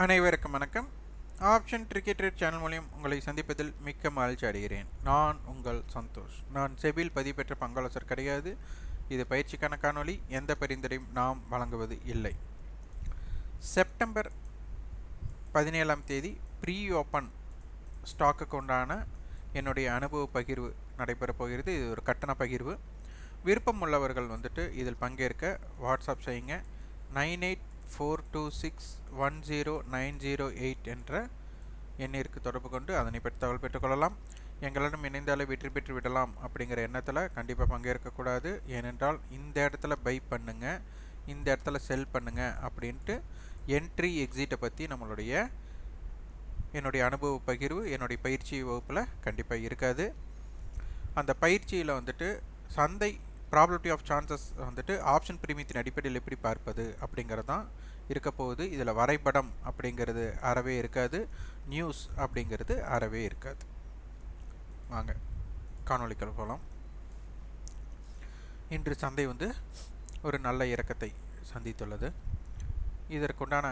அனைவருக்கும் வணக்கம். Option cricket rate channel மூலியம் உங்களை சந்திப்பதில் மிக்க மகிழ்ச்சி அடைகிறேன். நான் உங்கள் சந்தோஷ். நான் செபில் பதிவு பெற்ற பங்காளர் கிடையாது. இது பயிற்சிக்கான காணொளி. எந்த பரிந்துரையும் நாம் வழங்குவது இல்லை. செப்டம்பர் 17ஆம் தேதி ப்ரீ ஓப்பன் ஸ்டாக்குக்கு உண்டான என்னுடைய அனுபவ பகிர்வு நடைபெறப் போகிறது. இது ஒரு கட்டண பகிர்வு. விருப்பம் உள்ளவர்கள் இதில் பங்கேற்க வாட்ஸ்அப் செய்யுங்க. 9842610908 என்ற எண்ணிற்கு தொடர்பு கொண்டு அதனை பற்றி தகவல் பெற்றுக்கொள்ளலாம். எங்களிடம் இணைந்தாலே வெற்றி பெற்று விடலாம் அப்படிங்கிற எண்ணத்தில் கண்டிப்பாக பங்கேற்கக்கூடாது. ஏனென்றால் இந்த இடத்துல பை பண்ணுங்க, இந்த இடத்துல செல் பண்ணுங்க அப்படின்ட்டு என்ட்ரி எக்ஸிட்டை பற்றி என்னுடைய அனுபவ பகிர்வு என்னுடைய பயிற்சி வகுப்பில் கண்டிப்பாக இருக்காது. அந்த பயிற்சியில் சந்தை ப்ராபபிலிட்டி ஆஃப் சான்சஸ் ஆப்ஷன் பிரீமியத்தின் அடிப்படையில் எப்படி பார்ப்பது அப்படிங்கிறது தான் இருக்க போகுது. இதில் வரைபடம் அப்படிங்கிறது அறவே இருக்காது, நியூஸ் அப்படிங்கிறது அறவே இருக்காது. வாங்க காணொளிகள் போகலாம். இன்று சந்தை ஒரு நல்ல இறக்கத்தை சந்தித்துள்ளது. இதற்குண்டான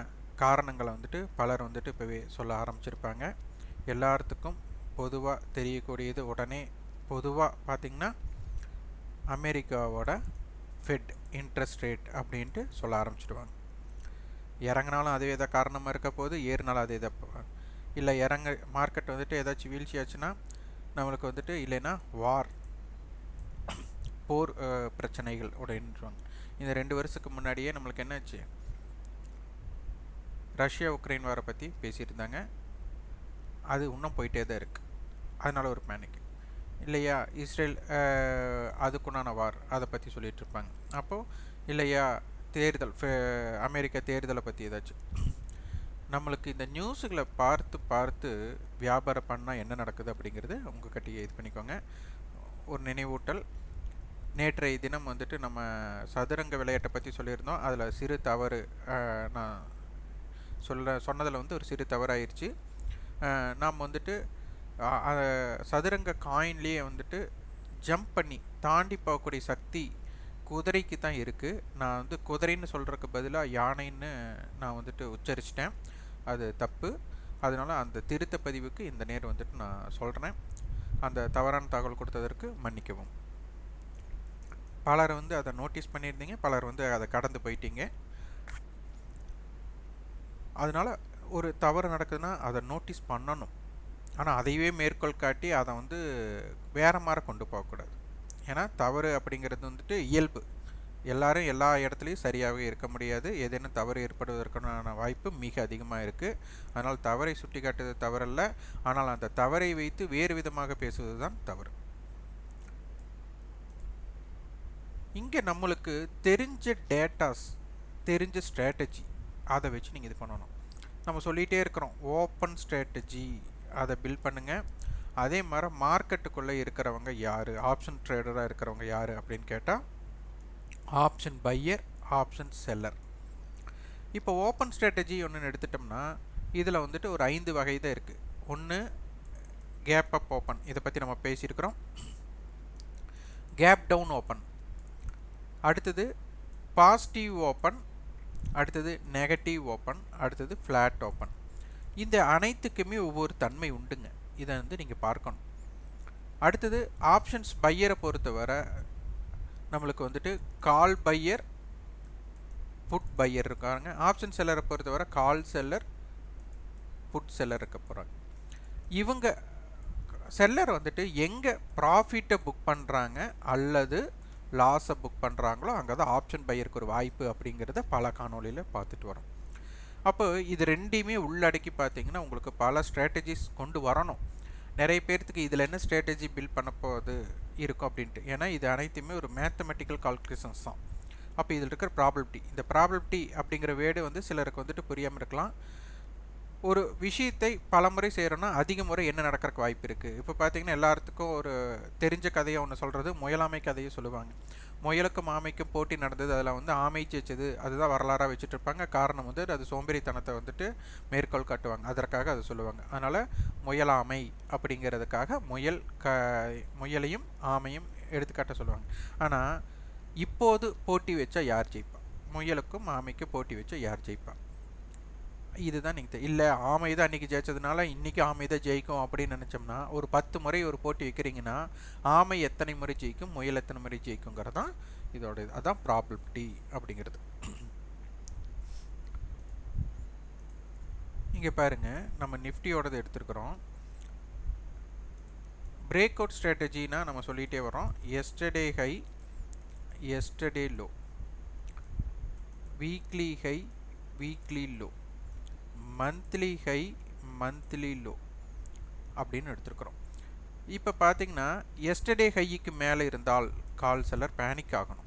காரணங்களை பலர் இப்போவே சொல்ல ஆரம்பிச்சிருப்பாங்க. எல்லாத்துக்கும் பொதுவாக தெரியக்கூடியது உடனே பொதுவாக பார்த்திங்கன்னா அமெரிக்காவோட ஃபெட் இன்ட்ரெஸ்ட் ரேட் அப்படின்ட்டு சொல்ல ஆரம்பிச்சிடுவாங்க. இறங்கினாலும் அதுவே எதாவது காரணமாக இருக்க போது, ஏறினாலும் அதே தான். இல்லை மார்க்கெட் ஏதாச்சும் வீழ்ச்சி ஆச்சுன்னா நம்மளுக்கு இல்லைன்னா போர் பிரச்சனைகள் உடன்றாங்க. இந்த 2 வருஷத்துக்கு முன்னாடியே நம்மளுக்கு என்னாச்சு, ரஷ்யா உக்ரைன் வாரை பற்றி பேசியிருந்தாங்க. அது இன்னும் போயிட்டே தான் இருக்குது. அதனால் ஒரு பேனிக் இல்லையா. இஸ்ரேல் அதுக்குண்டான வார் அதை பற்றி சொல்லிகிட்டு இருப்பாங்க. அப்போது இல்லையா தேர்தல், அமெரிக்கா தேர்தலை பற்றி ஏதாச்சும். நம்மளுக்கு இந்த நியூஸுகளை பார்த்து வியாபாரம் பண்ணால் என்ன நடக்குது அப்படிங்கிறது உங்கள் கட்டியை இது பண்ணிக்கோங்க. ஒரு நினைவூட்டல், நேற்றைய தினம் நம்ம சதுரங்க விளையாட்டை பற்றி சொல்லியிருந்தோம். அதில் சிறு தவறு நான் சொன்னதில் ஒரு சிறு தவறாயிருச்சு. நாம் சதுரங்க காயின்லேயே ஜம்ப் பண்ணி தாண்டி போகக்கூடிய சக்தி குதிரைக்கு தான் இருக்குது. நான் குதிரைன்னு சொல்கிறதுக்கு பதிலாக யானைன்னு நான் உச்சரிச்சிட்டேன். அது தப்பு. அதனால் அந்த திருத்த பதிவுக்கு இந்த நேரம் நான் சொல்கிறேன். அந்த தவறான தகவல் கொடுத்ததற்கு மன்னிக்கவும். பலர் அதை நோட்டீஸ் பண்ணியிருந்தீங்க, பலர் அதை கடந்து போயிட்டீங்க. அதனால் ஒரு தவறு நடக்குதுன்னா அதை நோட்டீஸ் பண்ணணும். ஆனால் அதையே மேற்கோள் காட்டி அதை வேறு மாதிரி கொண்டு போகக்கூடாது. ஏன்னா தவறு அப்படிங்கிறது இயல்பு. எல்லாரும் எல்லா இடத்துலையும் சரியாகவே இருக்க முடியாது. ஏதேனும் தவறு ஏற்படுவதற்கான வாய்ப்பு மிக அதிகமாக இருக்குது. அதனால் தவறை சுட்டி காட்டுவது தவறல்ல, ஆனால் அந்த தவறை வைத்து வேறு விதமாக பேசுவது தான் தவறு. இங்கே நம்மளுக்கு தெரிஞ்ச டேட்டாஸ், தெரிஞ்ச ஸ்ட்ராட்டஜி, அதை வச்சு நீங்கள் இது பண்ணணும். நம்ம சொல்லிகிட்டே இருக்கிறோம் ஓப்பன் ஸ்ட்ராட்டஜி, அதை பில்ட் பண்ணுங்கள். அதே மாதிரி மார்க்கெட்டுக்குள்ளே இருக்கிறவங்க யார், ஆப்ஷன் ட்ரேடராக இருக்கிறவங்க யார் அப்படின்னு கேட்டால் ஆப்ஷன் பையர், ஆப்ஷன் செல்லர். இப்போ ஓப்பன் ஸ்ட்ராட்டஜி ஒன்று எடுத்துட்டோம்னா இதில் ஒரு 5 வகை தான் இருக்குது. ஒன்று கேப் அப் ஓப்பன், இதை பற்றி நம்ம பேசியிருக்கிறோம். கேப் டவுன் ஓப்பன், அடுத்தது பாசிட்டிவ் ஓப்பன், அடுத்தது நெகட்டிவ் ஓப்பன், அடுத்தது ஃப்ளாட் ஓப்பன். இந்த அனைத்துக்குமே ஒவ்வொரு தன்மை உண்டுங்க. இதை நீங்கள் பார்க்கணும். அடுத்தது ஆப்ஷன்ஸ் பையரை பொறுத்தவரை நம்மளுக்கு கால் பையர், புட் பையர் இருக்காங்க. ஆப்ஷன் செல்லரை பொறுத்தவரை கால் செல்லர், புட் செல்லர் இருக்க போகிறாங்க. இவங்க செல்லர் எங்கே ப்ராஃபிட்டை புக் பண்ணுறாங்க அல்லது லாஸை புக் பண்ணுறாங்களோ அங்கே தான் ஆப்ஷன் பையருக்கு ஒரு வாய்ப்பு அப்படிங்கிறத பல காணொலியில் பார்த்துட்டு வரோம். அப்போ இது ரெண்டையுமே உள்ளடக்கி பார்த்தீங்கன்னா உங்களுக்கு பல ஸ்ட்ராட்டஜிஸ் கொண்டு வரணும். நிறைய பேர்த்துக்கு இதில் என்ன ஸ்ட்ராட்டஜி பில்ட் பண்ண போது இருக்கும் அப்படின்ட்டு. ஏன்னா இது அனைத்துமே ஒரு மேத்தமெட்டிக்கல் கால்குலேஷன்ஸ் தான். அப்போ இதில் இருக்கிற ப்ராபபிலிட்டி, இந்த ப்ராபபிலிட்டி அப்படிங்கிற வேர்டு சிலருக்கு புரியாமல் இருக்கலாம். ஒரு விஷயத்தை பல முறை செய்கிறோன்னா அதிக முறை என்ன நடக்கிறக்கு வாய்ப்பு இருக்குது. இப்போ பார்த்தீங்கன்னா எல்லாத்துக்கும் ஒரு தெரிஞ்ச கதையை ஒன்று சொல்கிறது, முயலாமை கதையை சொல்லுவாங்க. முயலுக்கும் ஆமைக்கும் போட்டி நடந்தது, அதில் ஆமை ஜெயிச்சது, அதுதான் வரலாறாக வச்சுட்டு இருப்பாங்க. காரணம் அது சோம்பேறித்தனத்தை மேற்கோள் காட்டுவாங்க, அதற்காக அதை சொல்லுவாங்க. அதனால் முயலாமை அப்படிங்கிறதுக்காக முயலையும் ஆமையும் எடுத்துக்காட்ட சொல்லுவாங்க. ஆனால் இப்போது போட்டி வச்சா யார் ஜெயிப்பா, முயலுக்கும் ஆமைக்கும் போட்டி வச்சா யார் ஜெயிப்பா? இதுதான் நீங்கள் இல்லை ஆமை தான் அன்றைக்கி ஜெயிச்சதுனால இன்றைக்கி ஆமை தான் ஜெயிக்கும் அப்படின்னு நினச்சோம்னா ஒரு 10 முறை ஒரு போட்டி வைக்கிறீங்கன்னா ஆமை எத்தனை முறை ஜெயிக்கும் முயல் எத்தனை முறை ஜெயிக்குங்கிறது தான் இதோட இது. அதான் ப்ராபபிலிட்டி அப்படிங்கிறது. இங்கே பாருங்கள், நம்ம நிஃப்டியோடது எடுத்துருக்குறோம். பிரேக் அவுட் ஸ்ட்ராட்டஜினா நம்ம சொல்லிகிட்டே வரோம். Yesterday high, yesterday low, weekly high, weekly low, monthly high, monthly low அப்படின்னு எடுத்துருக்குறோம். இப்போ பார்த்தீங்கன்னா எஸ்டர்டே ஹைக்கு மேலே இருந்தால் கால் செல்லர் பேனிக் ஆகணும்.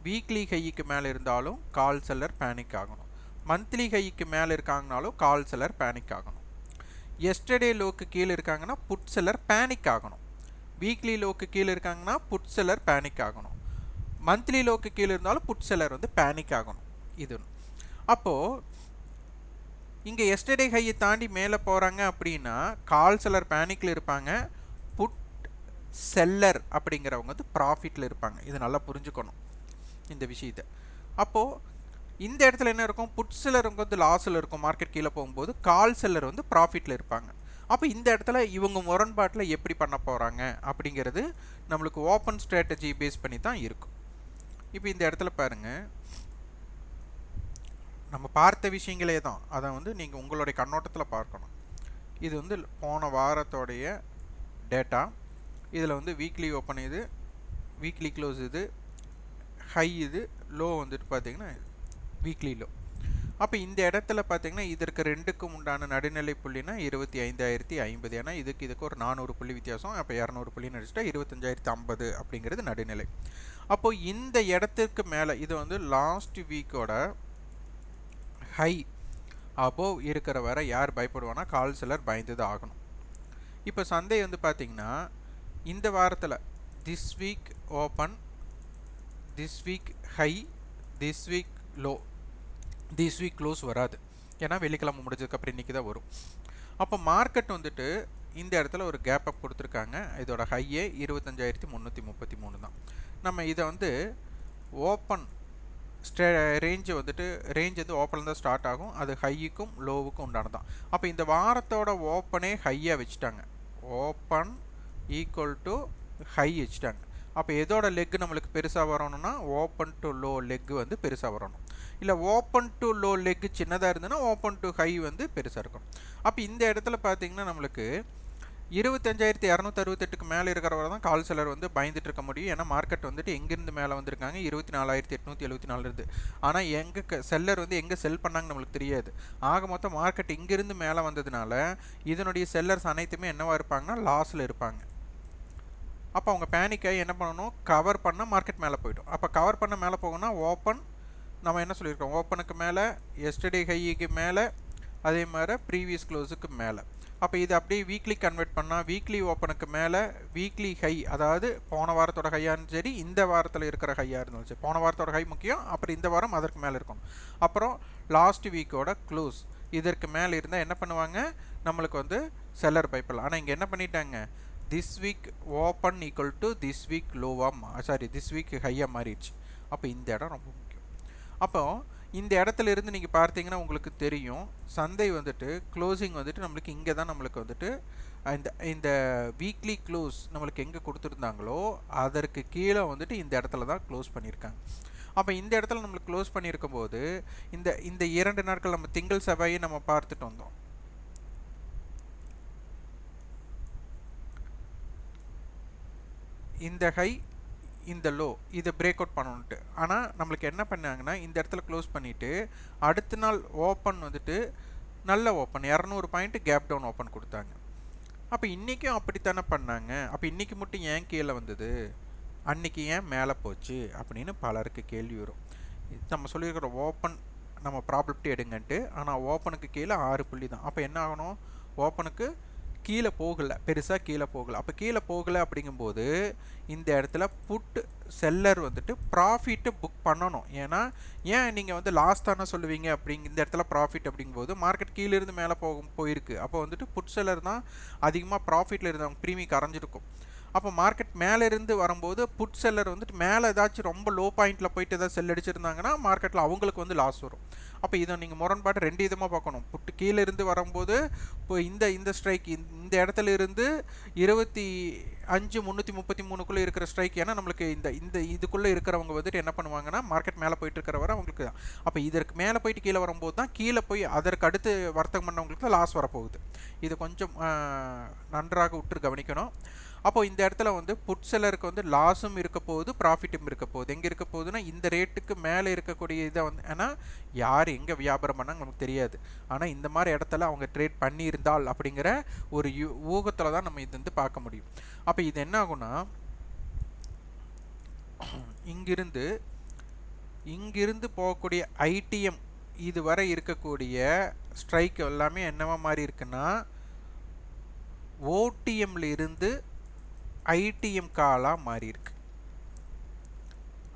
வீக்லி ஹைக்கு மேலே இருந்தாலும் கால் செல்லர் பேனிக் ஆகணும். மந்த்லி ஹைக்கு மேலே இருக்காங்கனாலும் கால் செல்லர் பேனிக் ஆகணும். எஸ்டர்டே லோக்கு கீழே இருக்காங்கன்னா புட் செல்லர் பேனிக் ஆகணும். வீக்லி லோக்கு கீழே இருக்காங்கன்னா புட் செல்லர் பேனிக் ஆகணும். மந்த்லி லோக்கு கீழே இருந்தாலும் புட் செல்லர் வந்து பேனிக் ஆகணும். இது அப்போது இங்கே எஸ்டர்டே ஹையை தாண்டி மேலே போகிறாங்க அப்படின்னா கால் செல்லர் பேனிக்கில் இருப்பாங்க, புட் செல்லர் அப்படிங்கிறவங்க வந்து ப்ராஃபிட்டில் இருப்பாங்க. இது நல்லா புரிஞ்சுக்கணும் இந்த விஷயத்தை. அப்போது இந்த இடத்துல என்ன இருக்கும், புட் செல்லர் வந்து லாஸில் இருக்கும் மார்க்கெட் கீழே போகும்போது, கால் செல்லர் வந்து ப்ராஃபிட்டில் இருப்பாங்க. அப்போ இந்த இடத்துல இவங்க முரண்பாட்டில் எப்படி பண்ண போகிறாங்க அப்படிங்கிறது நம்மளுக்கு ஓப்பன் ஸ்ட்ராட்டஜி பேஸ் பண்ணி தான் இருக்கும். இப்போ இந்த இடத்துல பாருங்கள், நம்ம பார்த்த விஷயங்களே தான், அதை வந்து நீங்கள் உங்களுடைய கண்ணோட்டத்தில் பார்க்கணும். இது வந்து போன வாரத்தோடைய டேட்டா. இதில் வந்து வீக்லி ஓப்பன் இது, வீக்லி க்ளோஸ் இது, ஹை இது, லோ வந்துட்டு பார்த்தீங்கன்னா வீக்லி லோ. அப்போ இந்த இடத்துல பார்த்தீங்கன்னா இதற்கு ரெண்டுக்கும் உண்டான நடுநிலை புள்ளினா 25,050. ஏன்னா இதுக்கு ஒரு 400 புள்ளி வித்தியாசம். அப்போ 200 புள்ளின்னு அடிச்சுட்டா 25,050 அப்படிங்கிறது நடுநிலை. அப்போது இந்த இடத்துக்கு மேலே இது வந்து லாஸ்ட் வீக்கோட ஹை அபோவ் இருக்கிற வரை யார் பயப்படுவானா கால் செல்லர் பயந்து தான் ஆகணும். இப்போ சந்தை வந்து பார்த்திங்கன்னா இந்த வாரத்தில் this week open, this week high, this week low, this week close வராது. ஏன்னா வெள்ளிக்கிழமை முடிஞ்சதுக்கப்புறம் இன்றைக்கி தான் வரும். அப்போ மார்க்கெட் வந்துட்டு இந்த இடத்துல ஒரு கேப் அப் கொடுத்துருக்காங்க. இதோட ஹையே 25,333 தான். நம்ம இதை வந்து ஓப்பன் ரேஞ்சு வந்துட்டு ரேஞ்ச் வந்து ஓப்பனில் தான் ஸ்டார்ட் ஆகும். அது ஹையுக்கும் லோவுக்கும் உண்டானதான். அப்போ இந்த வாரத்தோட ஓப்பனே ஹையாக வச்சுட்டாங்க. ஓப்பன் ஈக்குவல் டு ஹை வச்சுட்டாங்க. அப்போ எதோட லெக் நம்மளுக்கு பெருசாக வரணும்னா ஓப்பன் டு லோ லெக் வந்து பெருசாக வரணும். இல்லை ஓப்பன் டு லோ லெக் சின்னதாக இருந்ததுன்னா ஓப்பன் டு ஹை வந்து பெருசாக இருக்கும். அப்போ இந்த இடத்துல பார்த்தீங்கன்னா நம்மளுக்கு 25,268க்கு மேலே இருக்கிறவரை தான் கால் செல்லர் வந்து பயந்துட்டு இருக்க முடியும். ஏன்னா மார்க்கெட் வந்துட்டு எங்கேருந்து மேலே வந்திருக்காங்க 24,874 இருந்து. ஆனால் எங்கே செல்லர் வந்து எங்கே செல் பண்ணாங்க நம்மளுக்கு தெரியாது. ஆக மொத்தம் மார்க்கெட் இங்கேருந்து மேலே வந்ததுனால இதனுடைய செல்லர்ஸ் அனைத்துமே என்னவாக இருப்பாங்கன்னா லாஸில் இருப்பாங்க. அப்போ அவங்க பேனிக்காகி என்ன பண்ணணும், கவர் பண்ணால் மார்க்கெட் மேலே போய்டும். அப்போ கவர் பண்ண மேலே போகணும்னா ஓப்பன் நம்ம என்ன சொல்லியிருக்கோம், ஓப்பனுக்கு மேலே, எஸ்டர்டே ஹைக்கு மேலே, அதே மாதிரி ப்ரீவியஸ் க்ளோஸுக்கு மேலே. அப்போ இது அப்படியே வீக்லி கன்வெர்ட் பண்ணால் வீக்லி ஓப்பனுக்கு மேலே வீக்லி ஹை, அதாவது போன வாரத்தோட ஹையாரும் சரி இந்த வாரத்தில் இருக்கிற ஹையாக இருந்தாலும் சரி, போன வாரத்தோட ஹை முக்கியம், அப்புறம் இந்த வாரம் அதற்கு மேலே இருக்கணும். அப்புறம் லாஸ்ட் வீக்கோட க்ளோஸ் இதற்கு மேலே இருந்தால் என்ன பண்ணுவாங்க, நம்மளுக்கு வந்து செல்லர் பைப்பில். ஆனால் இங்கே என்ன பண்ணிட்டாங்க, this week open equal to this week லோவாக திஸ் வீக் ஹையாக மாறிடுச்சு. அப்போ இந்த இடம் ரொம்ப முக்கியம். அப்போ இந்த இடத்துல இருந்து நீங்கள் பார்த்தீங்கன்னா உங்களுக்கு தெரியும் சந்தை வந்துட்டு க்ளோசிங் வந்துட்டு நம்மளுக்கு இங்கே தான் நம்மளுக்கு வந்துட்டு இந்த வீக்லி க்ளோஸ் நம்மளுக்கு எங்கே கொடுத்துருந்தாங்களோ அதற்கு கீழே வந்துட்டு இந்த இடத்துல தான் க்ளோஸ் பண்ணியிருக்காங்க. அப்போ இந்த இடத்துல நம்மளுக்கு க்ளோஸ் பண்ணியிருக்கும் போது இந்த 2 நாட்கள் நம்ம திங்கள் செவ்வாயை நம்ம பார்த்துட்டு வந்தோம். இந்த ஹை இந்த லோ இதை பிரேக் அவுட் பண்ணணுன்ட்டு. ஆனால் நம்மளுக்கு என்ன பண்ணாங்கன்னா இந்த இடத்துல க்ளோஸ் பண்ணிவிட்டு அடுத்த நாள் ஓப்பன் வந்துட்டு நல்ல open 200 point gap down open கொடுத்தாங்க. அப்போ இன்றைக்கும் அப்படித்தானே பண்ணாங்க. அப்போ இன்றைக்கி மட்டும் ஏன் கீழே வந்தது, அன்றைக்கி ஏன் மேலே போச்சு அப்படின்னு பலருக்கு கேள்வி வரும். நம்ம சொல்லியிருக்கிற ஓப்பன் நம்ம ப்ராபபிலிட்டி எடுங்கன்ட்டு, ஆனால் ஓப்பனுக்கு கீழே 6 புள்ளி தான். அப்போ என்ன ஆகணும், ஓப்பனுக்கு கீழே போகலை, பெருசாக கீழே போகலை. அப்போ கீழே போகலை அப்படிங்கும்போது இந்த இடத்துல புட் செல்லர் வந்துட்டு ப்ராஃபிட்டை புக் பண்ணணும். ஏன் நீங்கள் வந்து லாஸ் தானே சொல்லுவீங்க இந்த இடத்துல ப்ராஃபிட் அப்படிங்கும்போது மார்க்கெட் கீழேருந்து மேலே போயிருக்கு. அப்போ வந்துட்டு புட் செல்லர் தான் அதிகமாக ப்ராஃபிட்டில் இருந்தவங்க ப்ரீமியம் கரைஞ்சிருக்கும். அப்போ மார்க்கெட் மேலே இருந்து வரும்போது புட் செல்லர் வந்துட்டு மேலே ஏதாச்சும் ரொம்ப லோ பாயிண்டில் போயிட்டு ஏதாவது செல் அடிச்சிருந்தாங்கன்னா மார்க்கெட்டில் அவங்களுக்கு வந்து லாஸ் வரும். அப்போ இதை நீங்கள் முரண்பாடு ரெண்டு விதமாக பார்க்கணும். புட்டு கீழே இருந்து வரும்போது இப்போ இந்த ஸ்ட்ரைக் இந்த இடத்துல இருந்து 25,333க்குள்ளே இருக்கிற ஸ்ட்ரைக், ஏன்னா நம்மளுக்கு இந்த இதுக்குள்ளே இருக்கிறவங்க வந்துட்டு என்ன பண்ணுவாங்கன்னா மார்க்கெட் மேலே போயிட்டு இருக்கிற வரை அவங்களுக்கு தான். அப்போ இதற்கு மேலே போயிட்டு கீழே வரும்போது தான் கீழே போய் அதற்கு அடுத்து வர்த்தகம் பண்ணவங்களுக்கு தான் லாஸ் வரப்போகுது. இது கொஞ்சம் நன்றாக உற்று கவனிக்கணும். அப்போது இந்த இடத்துல வந்து புட் செல்லருக்கு வந்து லாஸும் இருக்க போகுது, ப்ராஃபிட்டும் இருக்க போகுது. எங்கே இருக்க போகுதுன்னா இந்த ரேட்டுக்கு மேலே இருக்கக்கூடிய இதை வந்து, ஏன்னா யார் எங்கே வியாபாரம் பண்ணாங்க நமக்கு தெரியாது. ஆனால் இந்த மாதிரி இடத்துல அவங்க ட்ரேட் பண்ணியிருந்தால் அப்படிங்கிற ஒரு ஊகத்தில் தான் நம்ம இது வந்து பார்க்க முடியும். அப்போ இது என்ன ஆகும்னா இங்கிருந்து போகக்கூடிய ஐடிஎம் இதுவரை இருக்கக்கூடிய ஸ்ட்ரைக் எல்லாமே என்னவா மாதிரி இருக்குன்னா ஓடிஎம்ல இருந்து ஐடிஎம் காலாக மாறி இருக்கு.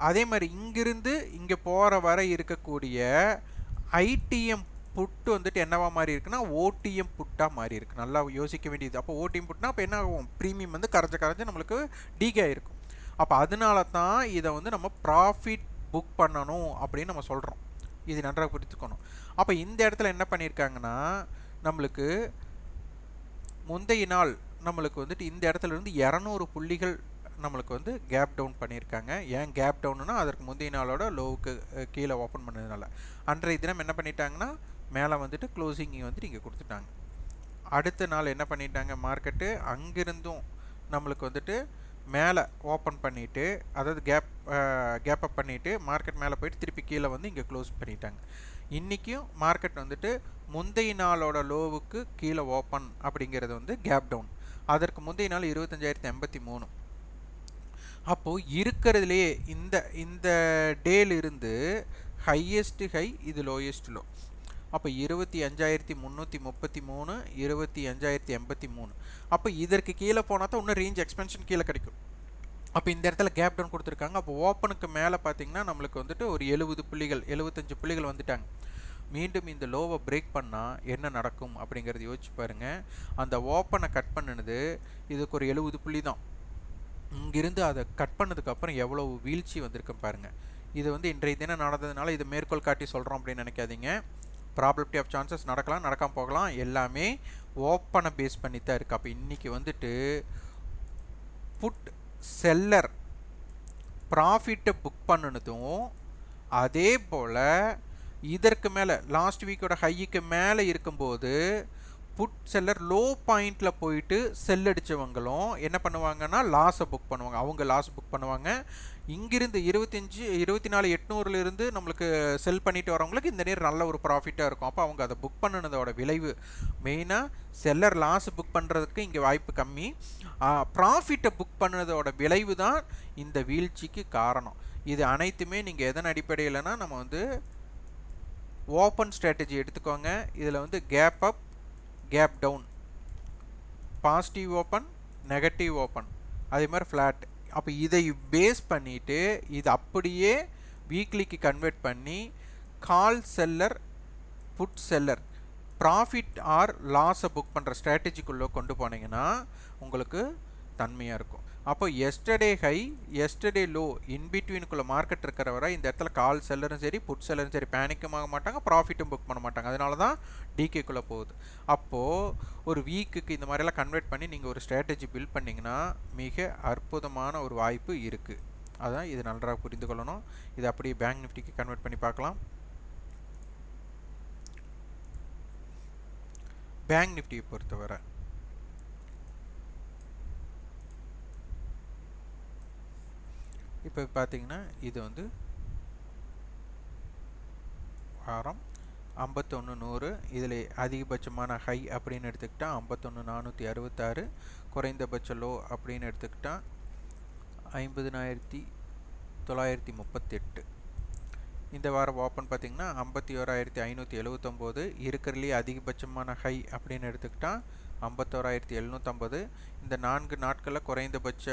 அதே மாதிரி இங்கிருந்து இங்கே போகிற வரை இருக்கக்கூடிய ஐடிஎம் புட்டு வந்துட்டு என்னவா மாறி இருக்குன்னா ஓடிஎம் புட்டாக மாறி இருக்கு. நல்லா யோசிக்க வேண்டியது. அப்போ ஓடிஎம் புட்னா அப்போ என்ன ஆகும், ப்ரீமியம் வந்து கரைஞ்சு நம்மளுக்கு டீகே ஆகிருக்கும். அப்போ அதனால தான் இதை வந்து நம்ம ப்ராஃபிட் புக் பண்ணணும் அப்படின்னு நம்ம சொல்கிறோம். இது நன்றாக புரிஞ்சுக்கணும். அப்போ இந்த இடத்துல என்ன பண்ணியிருக்காங்கன்னா நம்மளுக்கு முந்தைய நாள் நம்மளுக்கு வந்துட்டு இந்த இடத்துல இருந்து 200 புள்ளிகள் நம்மளுக்கு வந்து கேப் டவுன் பண்ணியிருக்காங்க. ஏன் கேப் டவுன்னா அதற்கு முந்தைய நாளோட லோவுக்கு கீழே ஓப்பன் பண்ணதுனால. அன்றைய தினம் என்ன பண்ணிட்டாங்கன்னா மேலே வந்துட்டு க்ளோசிங் வந்துட்டு இங்கே கொடுத்துட்டாங்க. அடுத்த நாள் என்ன பண்ணிட்டாங்க மார்க்கெட்டு அங்கிருந்தும் நம்மளுக்கு வந்துட்டு மேலே ஓப்பன் பண்ணிவிட்டு, அதாவது கேப் அப் பண்ணிவிட்டு மார்க்கெட் மேலே போயிட்டு திருப்பி கீழே வந்து இங்கே க்ளோஸ் பண்ணிட்டாங்க. இன்றைக்கும் மார்க்கெட் வந்துட்டு முந்தைய நாளோட லோவுக்கு கீழே ஓப்பன் அப்படிங்கிறது வந்து கேப் டவுன். அதற்கு முந்தைய நாள் 25,083. அப்போது இருக்கிறதுலே இந்த டேலிருந்து ஹையஸ்ட் ஹை, இது லோயஸ்ட் லோ. அப்போ 25,333, 25,083. அப்போ இதற்கு கீழே போனால் தான் இன்னும் ரேஞ்ச் எக்ஸ்பென்ஷன் கீழே கிடைக்கும். அப்போ இந்த இடத்துல கேப் டவுன் கொடுத்துருக்காங்க. அப்போ ஓப்பனுக்கு மேலே பார்த்தீங்கன்னா நம்மளுக்கு வந்துட்டு ஒரு 70 புள்ளிகள் 75 புள்ளிகள் வந்துட்டாங்க. மீண்டும் இந்த லோவை பிரேக் பண்ணால் என்ன நடக்கும் அப்படிங்கிறது யோசிச்சு பாருங்கள். அந்த ஓப்பனை கட் பண்ணினது இதுக்கு ஒரு 70 புள்ளி தான். இங்கிருந்து அதை கட் பண்ணதுக்கப்புறம் எவ்வளோ வீழ்ச்சி வந்திருக்கு பாருங்கள். இது வந்து இன்றைய தினம் நடந்ததுனால இது மேற்கோள் காட்டி சொல்கிறோம் அப்படின்னு நினைக்காதீங்க. ப்ராபபிலிட்டி ஆஃப் சான்சஸ் நடக்கலாம், நடக்காமல் போகலாம். எல்லாமே ஓப்பனை பேஸ் பண்ணி தான் இருக்குது. அப்போ இன்றைக்கி வந்துட்டு புட் செல்லர் ப்ராஃபிட்டை புக் பண்ணினதும் அதே போல் இதற்கு மேலே லாஸ்ட் வீக்கோட ஹைக்கு மேலே இருக்கும்போது புட் செல்லர் லோ பாயிண்டில் போயிட்டு செல் அடித்தவங்களும் என்ன பண்ணுவாங்கன்னா லாஸை புக் பண்ணுவாங்க. அவங்க லாஸ் புக் பண்ணுவாங்க. இங்கிருந்து 24,800 நம்மளுக்கு செல் பண்ணிட்டு வரவங்களுக்கு இந்த நேரம் நல்ல ஒரு ப்ராஃபிட்டாக இருக்கும். அப்போ அவங்க அதை புக் பண்ணினதோட விளைவு மெயினாக செல்லர் லாஸ் புக் பண்ணுறதுக்கு இங்கே வாய்ப்பு கம்மி. ப்ராஃபிட்டை புக் பண்ணதோட விளைவு தான் இந்த வீழ்ச்சிக்கு காரணம். இது அனைத்துமே நீங்கள் எதன் அடிப்படையில்னா நம்ம வந்து ஓப்பன் ஸ்ட்ராட்டஜி எடுத்துக்கோங்க. இதில் வந்து gap up, gap down, positive open, negative open, அதே மாதிரி ஃப்ளாட். அப்போ இதை பேஸ் பண்ணிவிட்டு இது அப்படியே வீக்லிக்கு கன்வெர்ட் பண்ணி call seller, put seller, profit or லாஸை புக் பண்ணுற ஸ்ட்ராட்டஜிக்குள்ளே கொண்டு போனீங்கன்னா உங்களுக்கு தன்மையாக இருக்கும். அப்போ எஸ்டர்டே ஹை, எஸ்டர்டே லோ, இன்பிட்வீனுக்குள்ளே மார்க்கெட் இருக்கிற வரை இந்த இடத்துல கால் செல்லரும் சரி புட் செல்லரும் சரி பேனிக்கும் ஆக மாட்டாங்க, ப்ராஃபிட்டும் புக் பண்ண மாட்டாங்க. அதனால தான் டிகேக்குள்ளே போகுது. அப்போது ஒரு வீக்குக்கு இந்த மாதிரிலாம் கன்வெர்ட் பண்ணி நீங்கள் ஒரு ஸ்ட்ராட்டஜி பில்ட் பண்ணிங்கன்னா மிக அற்புதமான ஒரு வாய்ப்பு இருக்குது. அதான் இது நன்றாக புரிந்து கொள்ளணும். இது அப்படியே பேங்க் நிஃப்டிக்கு கன்வெர்ட் பண்ணி பார்க்கலாம். பேங்க் நிஃப்டியை பொறுத்தவரை இப்போ பார்த்தீங்கன்னா இது வந்து வாரம் 51,100. இதில் அதிகபட்சமான ஹை அப்படின்னு எடுத்துக்கிட்டால் 51,466, குறைந்தபட்ச லோ அப்படின்னு எடுத்துக்கிட்டால் 50,938. இந்த வாரம் ஓப்பன் பார்த்திங்கன்னா 51,579. இருக்கிறதுலேயே அதிகபட்சமான ஹை அப்படின்னு எடுத்துக்கிட்டால் 51,750. இந்த 4 நாட்களில் குறைந்தபட்ச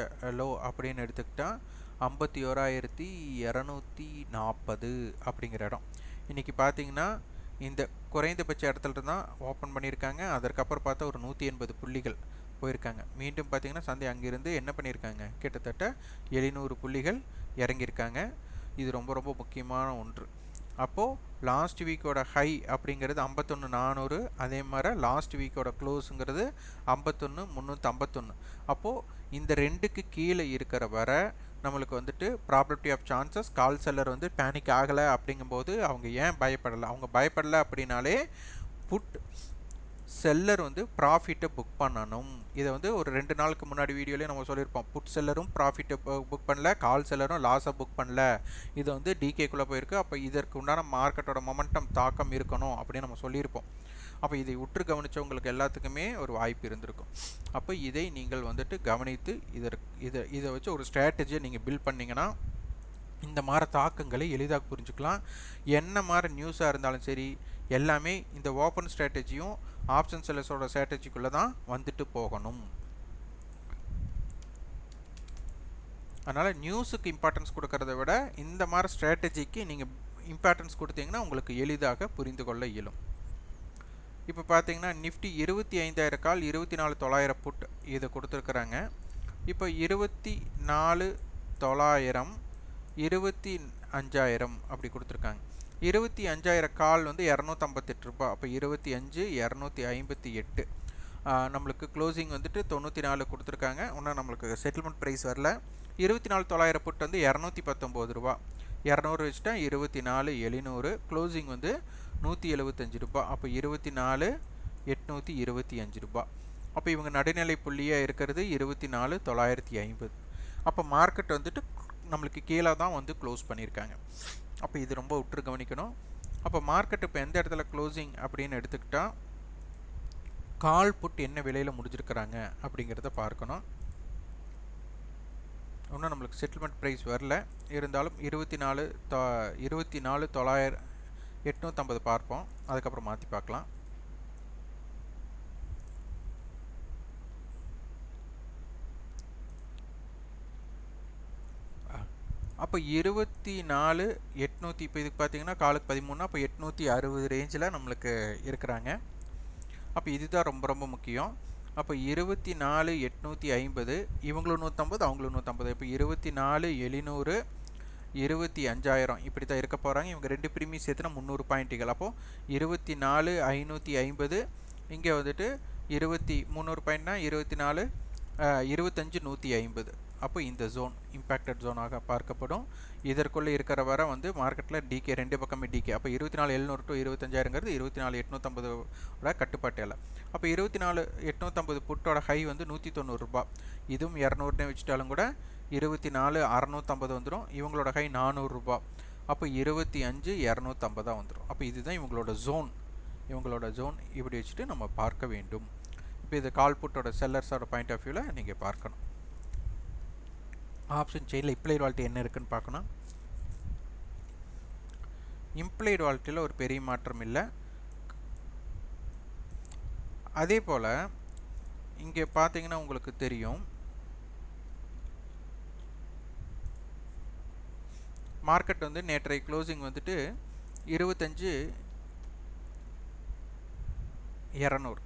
லோ அப்படின்னு எடுத்துக்கிட்டால் 51,240 அப்படிங்கிற இடம். இன்றைக்கி பார்த்தீங்கன்னா இந்த குறைந்தபட்ச இடத்துல தான் ஓப்பன் பண்ணியிருக்காங்க. அதற்கப்புறம் பார்த்தா ஒரு 180 புள்ளிகள் போயிருக்காங்க. மீண்டும் பார்த்தீங்கன்னா சந்தை அங்கிருந்து என்ன பண்ணியிருக்காங்க, கிட்டத்தட்ட 700 புள்ளிகள் இறங்கியிருக்காங்க. இது ரொம்ப ரொம்ப முக்கியமான ஒன்று. அப்போது லாஸ்ட் வீக்கோட ஹை அப்படிங்கிறது 51,400, அதே மாதிரி லாஸ்ட் வீக்கோட க்ளோஸுங்கிறது 51,351. அப்போது இந்த ரெண்டுக்கு கீழே இருக்கிற வர நம்மளுக்கு வந்துட்டு probability of chances, call seller வந்து பேனிக் ஆகலை அப்படிங்கும்போது அவங்க ஏன் பயப்படலை, அவங்க பயப்படலை அப்படின்னாலே புட் செல்லர் வந்து ப்ராஃபிட்டை புக் பண்ணணும். இதை வந்து ஒரு 2 நாளுக்கு முன்னாடி வீடியோலேயே நம்ம சொல்லியிருப்போம். புட் செல்லரும் ப்ராஃபிட்டை புக் பண்ணல, கால் செல்லரும் லாஸை புக் பண்ணல. இது வந்து டிகேக்குள்ளே போயிருக்கு. அப்போ இதற்கு உண்டான மார்க்கெட்டோட மொமெண்டம் தாக்கம் இருக்கணும் அப்படின்னு நம்ம சொல்லியிருப்போம். அப்போ இதை உற்று கவனித்தவங்களுக்கு எல்லாத்துக்குமே ஒரு வாய்ப்பு இருந்திருக்கும். அப்போ இதை நீங்கள் வந்துட்டு கவனித்து இதை வச்சு ஒரு ஸ்ட்ராட்டஜியை நீங்கள் பில்ட் பண்ணிங்கன்னா இந்த மாதிரி தாக்கங்களை எளிதாக புரிஞ்சுக்கலாம். என்ன மாதிரி நியூஸாக இருந்தாலும் சரி, எல்லாமே இந்த ஓப்பன் ஸ்ட்ராட்டஜியும் ஆப்ஷன் செல்லர்ஸோட ஸ்ட்ராட்டஜிக்குள்ளே தான் வந்துட்டு போகணும். அதனால் நியூஸுக்கு இம்பார்ட்டன்ஸ் கொடுக்கறத விட இந்த மாதிரி ஸ்ட்ராட்டஜிக்கு நீங்கள் இம்பார்ட்டன்ஸ் கொடுத்தீங்கன்னா உங்களுக்கு எளிதாக புரிந்து கொள்ள இயலும். இப்போ பார்த்தீங்கன்னா நிஃப்டி 25,000 கால் 24,900 புட் இதை கொடுத்துருக்குறாங்க. இப்போ 24,900 25,000 அப்படி கொடுத்துருக்காங்க. 25,000 கால் வந்து 258 ரூபாய். அப்போ 25,258 நம்மளுக்கு க்ளோசிங் வந்துட்டு 94 கொடுத்துருக்காங்க. இன்னும் நம்மளுக்கு செட்டில்மெண்ட் ப்ரைஸ் வரல. 24,900 புட் வந்து 219 ரூபா. 200 வச்சுட்டா 24,700. க்ளோசிங் வந்து 175 ரூபாய். அப்போ 24,825 ரூபாய். அப்போ இவங்க நடுநிலை புள்ளியாக இருக்கிறது 24,950. அப்போ மார்க்கெட் வந்துட்டு நம்மளுக்கு கீழே தான் வந்து க்ளோஸ் பண்ணியிருக்காங்க. அப்போ இது ரொம்ப உற்று கவனிக்கணும். அப்போ மார்க்கெட் இப்போ எந்த இடத்துல க்ளோசிங் அப்படின்னு எடுத்துக்கிட்டால் கால் புட் என்ன விலையில் முடிஞ்சிருக்கிறாங்க அப்படிங்கிறத பார்க்கணும். இன்னும் நம்மளுக்கு செட்டில்மெண்ட் ப்ரைஸ் வரல, இருந்தாலும் 24,850 பார்ப்போம். அதுக்கப்புறம் மாற்றி பார்க்கலாம். அப்போ 24,800 இப்போ இதுக்கு பார்த்தீங்கன்னா காலுக்கு 13, அப்போ 860 ரேஞ்சில் நம்மளுக்கு இருக்கிறாங்க. அப்போ இதுதான் ரொம்ப ரொம்ப முக்கியம். அப்போ 24,850 இவங்களும் 150 அவங்களும் 150. இப்போ 24,700 25,000 இப்படி தான் இருக்க போகிறாங்க. இவங்க ரெண்டு ப்ரீமியம் சேர்த்துனா 300 பாயிண்ட்டுகள். அப்போது 24,550 இங்கே வந்துட்டு 300 பாயிண்ட்னா 25,150. அப்போ இந்த ஜோன் இம்பேக்டட் ஜோனாக பார்க்கப்படும். இதற்குள்ளே இருக்கிற வர வந்து மார்க்கெட்டில் டிகே ரெண்டு பக்கமே டிகே. அப்போ 24,700 to 25,000ங்கிறது 24,850 கட்டுப்பாட்டு இல்லை. அப்போ 24,850 புட்டோட ஹை வந்து 190 ரூபாய். இதுவும் 200 வச்சுட்டாலும் கூட 24,650 வந்துடும். இவங்களோட ஹை 400 ரூபாய். அப்போ 25,250 வந்துடும். அப்போ இதுதான் இவங்களோட ஜோன். இப்படி வச்சுட்டு நம்ம பார்க்க வேண்டும். இப்போ இது கால் புட்டோட செல்லர்ஸோட பாயிண்ட் ஆஃப் வியூவில் நீங்கள் பார்க்கணும். ஆப்ஷன் செயினில் இம்ப்ளைட் வால்யூ என்ன இருக்குன்னு பார்க்கணும். இம்ப்ளைட் வால்யூவில் ஒரு பெரிய மாற்றம் இல்லை. அதே போல் இங்கே பார்த்தீங்கன்னா உங்களுக்கு தெரியும், மார்க்கெட் வந்து நேற்றைய க்ளோசிங் வந்துட்டு 25,200.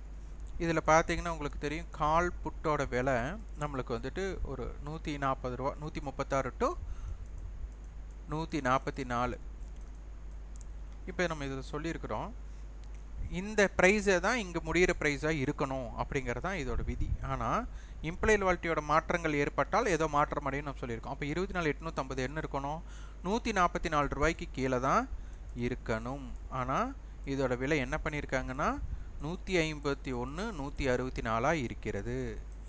இதில் பார்த்தீங்கன்னா உங்களுக்கு தெரியும் கால் புட்டோட விலை நம்மளுக்கு வந்துட்டு ஒரு 140 ரூபா, 136 to 144. இப்போ நம்ம இதை சொல்லியிருக்கிறோம், இந்த ப்ரைஸை தான் இங்கே முடிகிற ப்ரைஸாக இருக்கணும் அப்படிங்கிறது தான் இதோட விதி. ஆனால் இம்ப்ளைட் வால்யூட்டியோட மாற்றங்கள் ஏற்பட்டால் ஏதோ மாற்றம் அடையும் நம்ம சொல்லியிருக்கோம். அப்போ 24,850 என்ன இருக்கணும், 144 ரூபாய்க்கு கீழே தான் இருக்கணும். ஆனால் இதோட விலை என்ன பண்ணியிருக்காங்கன்னா 151, 164 இருக்கிறது.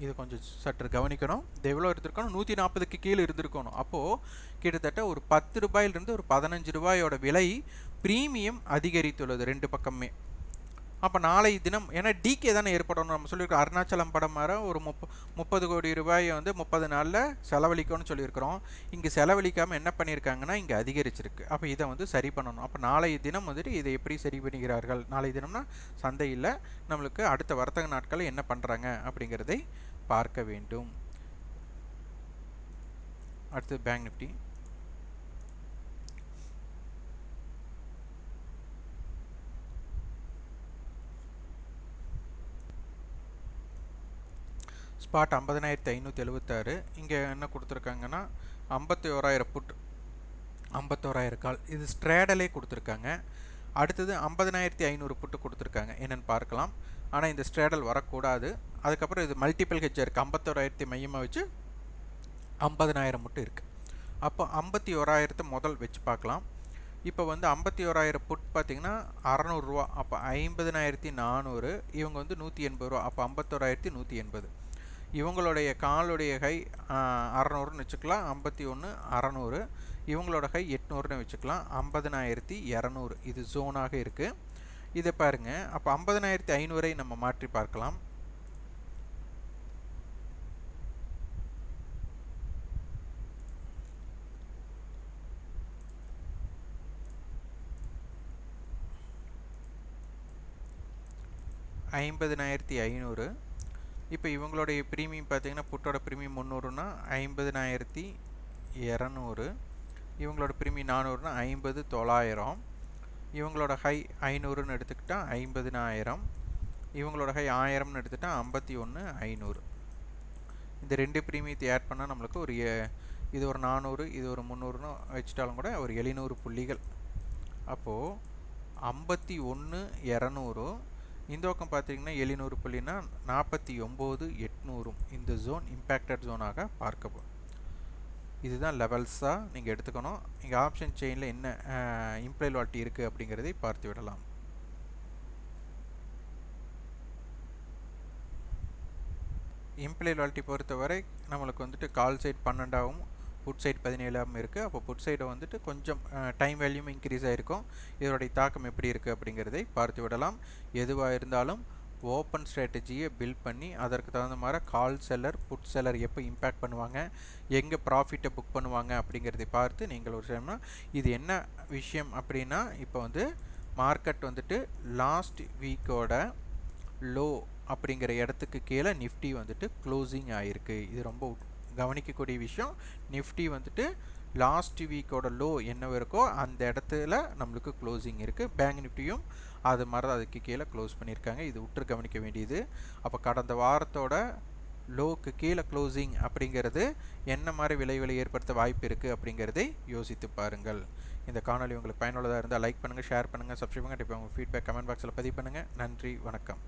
இது கொஞ்சம் சற்று கவனிக்கணும். இது எவ்வளோ இருந்திருக்கணும், 140க்கு கீழே இருந்திருக்கணும். அப்போது கிட்டத்தட்ட ஒரு 10 ரூபாயிலிருந்து ஒரு 15 ரூபாயோட விலை ப்ரீமியம் அதிகரித்துள்ளது ரெண்டு பக்கமே. அப்போ நாளை தினம் ஏன்னா டிகே தானே ஏற்படணும். நம்ம சொல்லியிருக்கோம் அருணாச்சலம் படம் வர ஒரு 30 கோடி ரூபாயை வந்து 30 நாளில் செலவழிக்கணும்னு சொல்லியிருக்கிறோம். இங்கே செலவழிக்காமல் என்ன பண்ணியிருக்காங்கன்னா இங்கே அதிகரிச்சிருக்கு. அப்போ இதை வந்து சரி பண்ணணும். அப்போ நாளைய தினம் வந்துட்டு இதை எப்படி சரி பண்ணுகிறார்கள், நாளைய தினம்னா சந்தையில் நம்மளுக்கு அடுத்த வர்த்தக நாட்களில் என்ன பண்ணுறாங்க அப்படிங்கிறதை பார்க்க வேண்டும். அடுத்து பேங்க் நிஃப்டி. ஸ்பாட் 50,576. இங்கே என்ன கொடுத்துருக்காங்கன்னா 51,000 புட், 51,000 கால். இது ஸ்ட்ரேடலே கொடுத்துருக்காங்க. அடுத்தது 50,500 புட்டு கொடுத்துருக்காங்க, என்னென்னு பார்க்கலாம். ஆனால் இந்த ஸ்ட்ரேடல் வரக்கூடாது. அதுக்கப்புறம் இது மல்டிபிள் ஹெட்ஜாக இருக்குது. 51,000 மையமாக வச்சு 50,000 மட்டும் இருக்குது. அப்போ 51,000 முதல் வச்சு பார்க்கலாம். இப்போ வந்து 51,000 புட் பார்த்திங்கன்னா 600 ரூபா. அப்போ 50,400. இவங்க வந்து 180 ரூபா. அப்போ 51,180. இவங்களுடைய காலுடைய ஹை 600ன்னு வச்சுக்கலாம். 51 600. இவங்களோட ஹை 800ன்னு வச்சுக்கலாம். 50,200. இது ஜோனாக இருக்குது. இதை பாருங்கள். அப்போ 50,500 நம்ம மாற்றி பார்க்கலாம். $50,500. இப்போ இவங்களுடைய ப்ரீமியம் பார்த்தீங்கன்னா புட்டோட ப்ரீமியம் 300னா 50,200. இவங்களோட ப்ரீமியம் 400னா 50,900. இவங்களோட ஹை 500ன்னு எடுத்துக்கிட்டால் 50,000. இவங்களோட ஹை 1000ன்னு எடுத்துக்கிட்டால் 51,500. இந்த ரெண்டு ப்ரீமியத்தை ஆட் பண்ணால் நம்மளுக்கு ஒரு இது ஒரு 400, இது ஒரு 300ன்னு வச்சுட்டாலும் கூட ஒரு 700 புள்ளிகள். அப்போது 51,200. இந்த பக்கம் பார்த்தீங்கன்னா 700 புள்ளினா 49,800. இந்த ஜோன் இம்பேக்டட் ஜோனாக பார்க்கப்படும். இதுதான் லெவல்ஸாக நீங்கள் எடுத்துக்கணும். இங்கே ஆப்ஷன் செயினில் என்ன இம்ப்ளைட் வால்ட்டி இருக்குது அப்படிங்கிறதை பார்த்து விடலாம். இம்ப்ளைட் வால்ட்டி பொறுத்தவரை நம்மளுக்கு வந்துட்டு கால் சைட் 12ஆகவும் புட் சைட் 17ஆகவும் இருக்குது. அப்போ புட் சைடை வந்துட்டு கொஞ்சம் டைம் வேல்யூம் இன்க்ரீஸ் ஆகிருக்கும். இதோடைய தாக்கம் எப்படி இருக்குது அப்படிங்கிறதை பார்த்து விடலாம். எதுவாக இருந்தாலும் ஓப்பன் ஸ்ட்ராட்டஜியை பில்ட் பண்ணி அதற்கு தகுந்த மாதிரி கால் செல்லர் புட் செல்லர் எப்போ இம்பேக்ட் பண்ணுவாங்க, எங்கே ப்ராஃபிட்டை புக் பண்ணுவாங்க அப்படிங்கிறதை பார்த்து நீங்கள் ஒரு டைம்னா இது என்ன விஷயம் அப்படின்னா, இப்போ வந்து மார்க்கெட் வந்துட்டு லாஸ்ட் வீக்கோட லோ அப்படிங்கிற இடத்துக்கு கீழே நிஃப்டி வந்துட்டு க்ளோசிங் ஆகிருக்கு. இது ரொம்ப கவனிக்கக்கூடிய விஷயம். நிஃப்டி வந்துட்டு லாஸ்ட் வீக்கோட லோ என்ன இருக்கோ அந்த இடத்துல நம்மளுக்கு க்ளோசிங் இருக்குது. பேங்க் நிஃப்டியும் அது மாதிரி தான் அதுக்கு கீழே க்ளோஸ் பண்ணியிருக்காங்க. இது உற்று கவனிக்க வேண்டியது. அப்போ கடந்த வாரத்தோட லோக்கு கீழே க்ளோசிங் அப்படிங்கிறது என்ன மாதிரி விளைவுகளை ஏற்படுத்த வாய்ப்பு இருக்குது அப்படிங்கிறதை யோசித்து பாருங்கள். இந்த காணொலி உங்களுக்கு பயனுள்ளதாக இருந்தால் லைக் பண்ணுங்கள், ஷேர் பண்ணுங்கள், சப்ஸ்கிரைப் பண்ணுங்கள். இப்போ உங்கள் ஃபீட்பேக் கமெண்ட் பாக்ஸில் பதிவு பண்ணுங்கள். நன்றி, வணக்கம்.